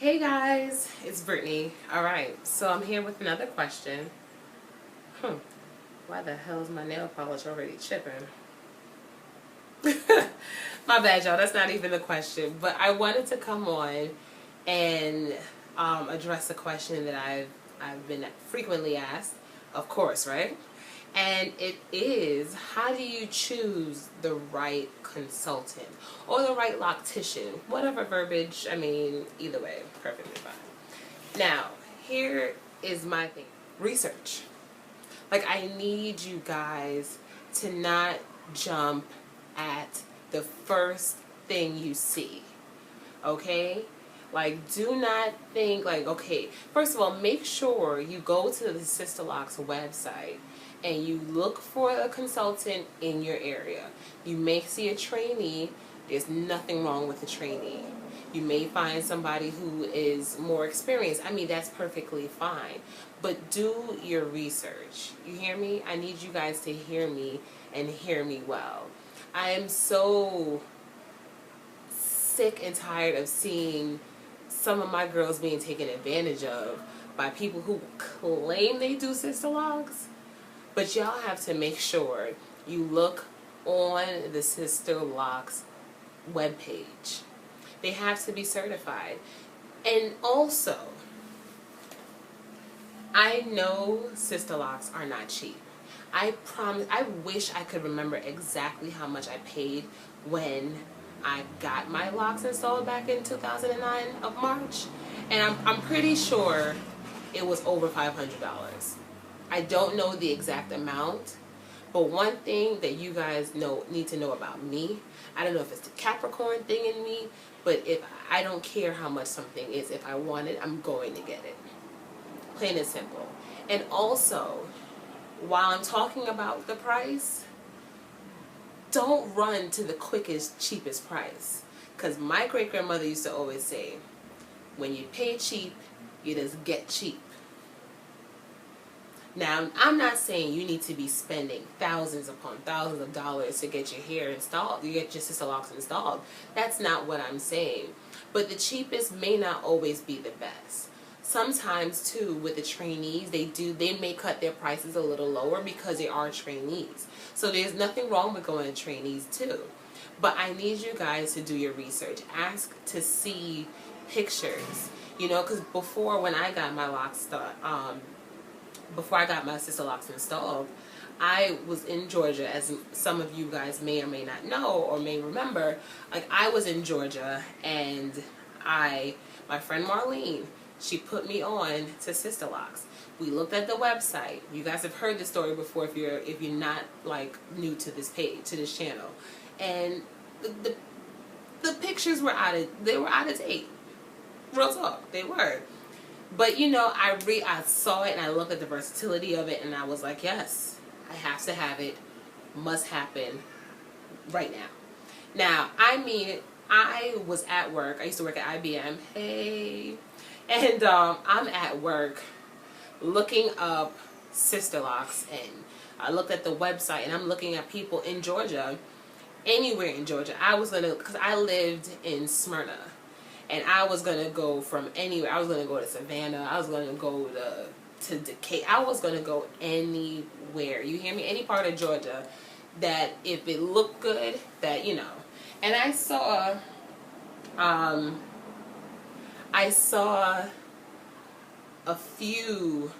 Hey guys, it's Brittany. Alright, so I'm here with another question. Why the hell is my nail polish already chipping? My bad, y'all. That's not even the question. But I wanted to come on and address a question that I've been frequently asked, of course, right? And it is, how do you choose the right consultant or the right loctician? Whatever verbiage, I mean, either way, perfectly fine. Now, here is my thing. Research. Like, I need you guys to not jump at the first thing you see, okay? Like, do not think, like, okay, first of all, make sure you go to the Sisterlocks website and you look for a consultant in your area. You may see a trainee. There's nothing wrong with a trainee. You may find somebody who is more experienced. I mean, that's perfectly fine. But do your research. You hear me? I need you guys to hear me and hear me well. I am so sick and tired of seeing some of my girls being taken advantage of by people who claim they do Sisterlocks. But y'all have to make sure you look on the Sisterlocks webpage. They have to be certified. And also, I know Sisterlocks are not cheap. I promise, I wish I could remember exactly how much I paid when I got my locks installed back in 2009 of March. And I'm pretty sure it was over $500. I don't know the exact amount, but one thing that you guys need to know about me, I don't know if it's the Capricorn thing in me, but if I don't care how much something is, if I want it, I'm going to get it. Plain and simple. And also, while I'm talking about the price, don't run to the quickest, cheapest price. Because my great-grandmother used to always say, when you pay cheap, you just get cheap. Now, I'm not saying you need to be spending thousands upon thousands of dollars to get your hair installed, you get your Sisterlocks installed. That's not what I'm saying. But the cheapest may not always be the best. Sometimes, too, with the trainees, they may cut their prices a little lower because they are trainees. So there's nothing wrong with going to trainees, too. But I need you guys to do your research. Ask to see pictures. You know, because before, when I got my locks before I got my Sisterlocks installed, I was in Georgia, as some of you guys may or may not know or may remember. Like, I was in Georgia, and my friend Marlene, she put me on to Sisterlocks. We looked at the website. You guys have heard this story before if you're not like new to this page, to this channel. And the pictures were out of date. Real talk, they were. But you know, I saw it and I looked at the versatility of it and I was like, yes, I have to have it. Must happen right now. Now, I mean, I was at work. I used to work at IBM. Hey. And I'm at work looking up Sisterlocks, and I looked at the website and I'm looking at people in Georgia, anywhere in Georgia. Because I lived in Smyrna. And I was going to go from anywhere. I was going to go to Savannah. I was going to go to Decatur. I was going to go anywhere. You hear me? Any part of Georgia that if it looked good, that, you know. And I saw a few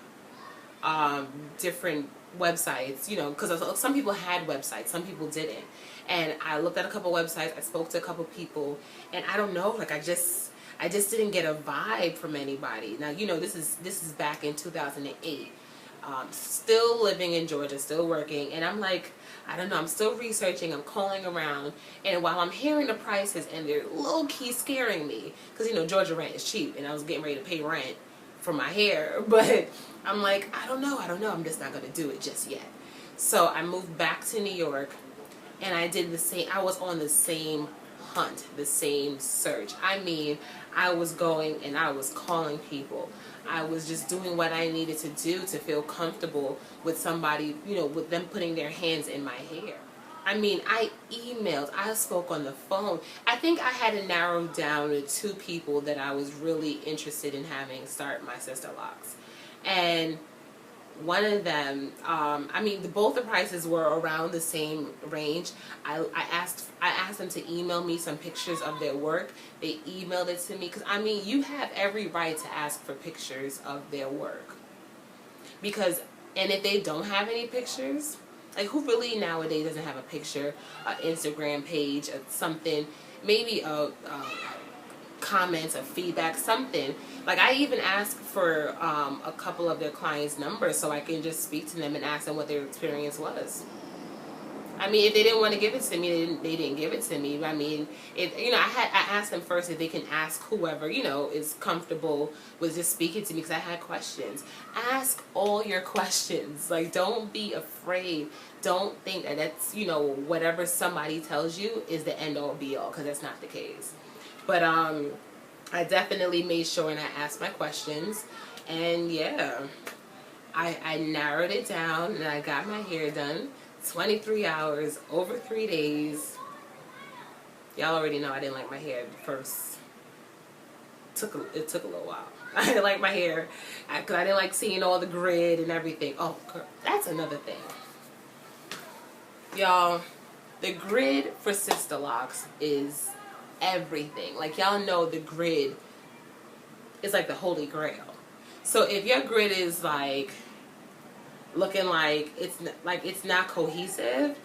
different websites, you know, because some people had websites, some people didn't. And I looked at a couple websites, I spoke to a couple people, and I don't know, like I just didn't get a vibe from anybody. Now, you know, this is back in 2008. Still living in Georgia, still working, and I'm like, I don't know, I'm still researching, I'm calling around, and while I'm hearing the prices and they're low-key scaring me, because, you know, Georgia rent is cheap, and I was getting ready to pay rent for my hair, but I'm like, I don't know, I'm just not going to do it just yet. So I moved back to New York, and I did the same. I was on the same hunt, the same search. I mean, I was going and I was calling people. I was just doing what I needed to do to feel comfortable with somebody, you know, with them putting their hands in my hair. I mean, I emailed, I spoke on the phone. I think I had to narrow down to 2 people that I was really interested in having start my Sisterlocks. And one of them, I mean, both the prices were around the same range. I asked them to email me some pictures of their work. They emailed it to me because, I mean, you have every right to ask for pictures of their work. Because, and if they don't have any pictures, like, who really nowadays doesn't have a picture, an Instagram page, something, maybe a comments, a feedback, something. Like, I even asked for a couple of their clients' numbers so I can just speak to them and ask them what their experience was. I mean, if they didn't want to give it to me, they didn't give it to me. I mean, I asked them first if they can ask whoever, is comfortable with just speaking to me, because I had questions. Ask all your questions. Like, don't be afraid. Don't think that that's, whatever somebody tells you is the end all be all, because that's not the case. But I definitely made sure and I asked my questions. And yeah, I narrowed it down and I got my hair done. 23 hours, over 3 days. Y'all already know I didn't like my hair at first. It took a little while. I didn't like my hair because I didn't like seeing all the grid and everything. Oh, that's another thing. Y'all, the grid for Sisterlocks is everything. Like, y'all know the grid is like the holy grail. So if your grid is like looking like it's not cohesive,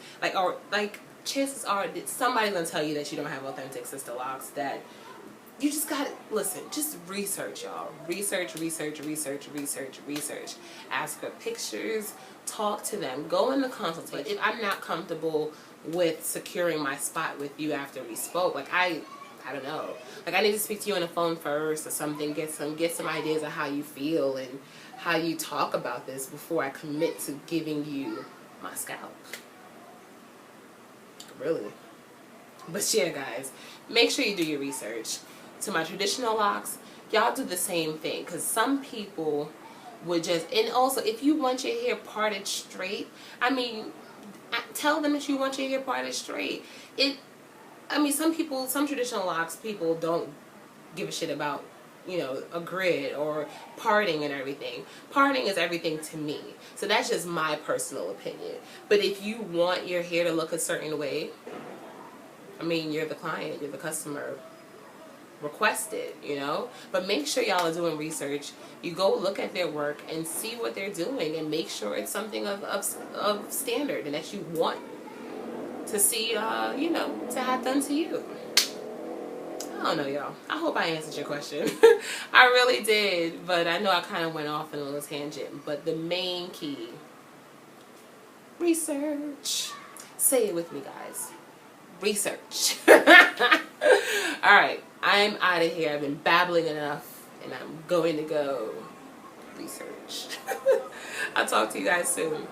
chances are that somebody's gonna tell you that you don't have authentic Sisterlocks. That you just gotta listen. Just research, y'all. Research. Ask for pictures. Talk to them. Go in the consultation. If I'm not comfortable with securing my spot with you after we spoke, like I don't know. Like, I need to speak to you on the phone first or something. Get some ideas of how you feel and how you talk about this before I commit to giving you my scalp. Really. But yeah, guys, make sure you do your research. To my traditional locks, y'all do the same thing, because some people would just, and also if you want your hair parted straight, I mean, tell them that you want your hair parted straight. Some traditional locks people don't give a shit about, a grid or parting and everything. Parting is everything to me. So that's just my personal opinion. But if you want your hair to look a certain way, I mean, you're the client, you're the customer. Request it, But make sure y'all are doing research. You go look at their work and see what they're doing and make sure it's something of standard and that you want to see, to have done to you. I don't know, y'all. I hope I answered your question. I really did, but I know I kind of went off on a little tangent. But the main key, research. Say it with me, guys. Research. Alright, I'm out of here. I've been babbling enough, and I'm going to go research. I'll talk to you guys soon.